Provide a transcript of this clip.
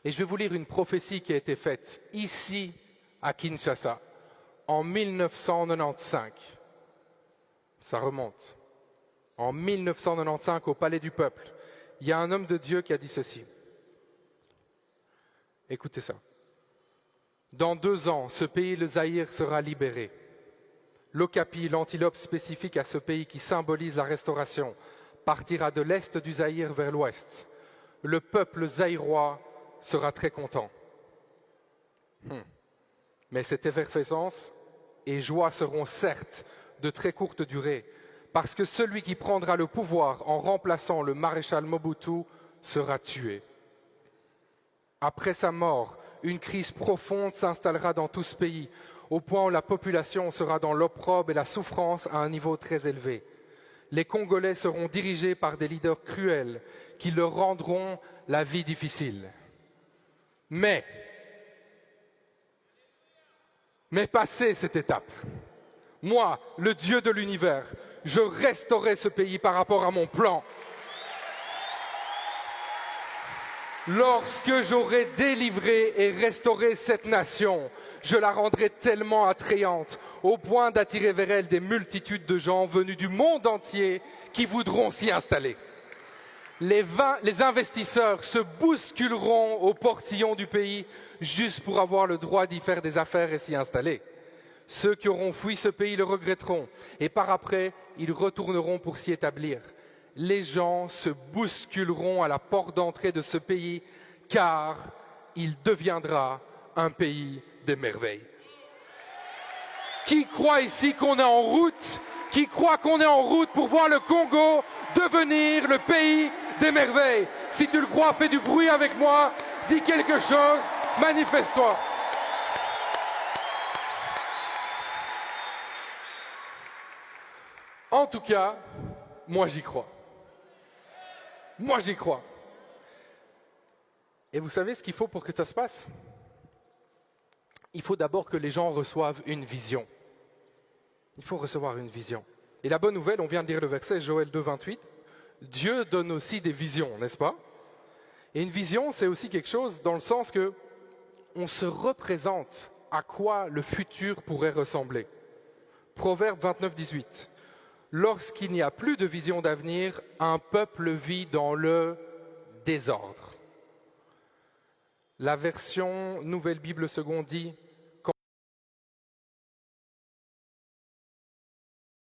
Et je vais vous lire une prophétie qui a été faite ici, à Kinshasa, en 1995. Ça remonte. En 1995, au Palais du Peuple, il y a un homme de Dieu qui a dit ceci. Écoutez ça. Dans 2 ans, ce pays, le Zaïre, sera libéré. L'okapi, l'antilope spécifique à ce pays qui symbolise la restauration, partira de l'est du Zaïre vers l'ouest. Le peuple zaïrois sera très content. Mais cette effervescence et joie seront certes de très courte durée, parce que celui qui prendra le pouvoir en remplaçant le maréchal Mobutu sera tué. Après sa mort, une crise profonde s'installera dans tout ce pays, au point où la population sera dans l'opprobre et la souffrance à un niveau très élevé. Les Congolais seront dirigés par des leaders cruels qui leur rendront la vie difficile. Mais passé cette étape, moi, le Dieu de l'univers, je restaurerai ce pays par rapport à mon plan. Lorsque j'aurai délivré et restauré cette nation, je la rendrai tellement attrayante, au point d'attirer vers elle des multitudes de gens venus du monde entier qui voudront s'y installer. Les investisseurs se bousculeront au portillon du pays juste pour avoir le droit d'y faire des affaires et s'y installer. Ceux qui auront fui ce pays le regretteront et par après, ils retourneront pour s'y établir. Les gens se bousculeront à la porte d'entrée de ce pays car il deviendra un pays des merveilles. Qui croit ici qu'on est en route? Qui croit qu'on est en route pour voir le Congo devenir le pays des merveilles? Si tu le crois, fais du bruit avec moi, dis quelque chose, manifeste-toi. En tout cas, moi j'y crois. Moi j'y crois. Et vous savez ce qu'il faut pour que ça se passe? Il faut d'abord que les gens reçoivent une vision. Il faut recevoir une vision. Et la bonne nouvelle, on vient de lire le verset Joël 2, 28, Dieu donne aussi des visions, n'est-ce pas? Et une vision, c'est aussi quelque chose dans le sens que on se représente à quoi le futur pourrait ressembler. Proverbe 29, 18. Lorsqu'il n'y a plus de vision d'avenir, un peuple vit dans le désordre. La version Nouvelle Bible Seconde dit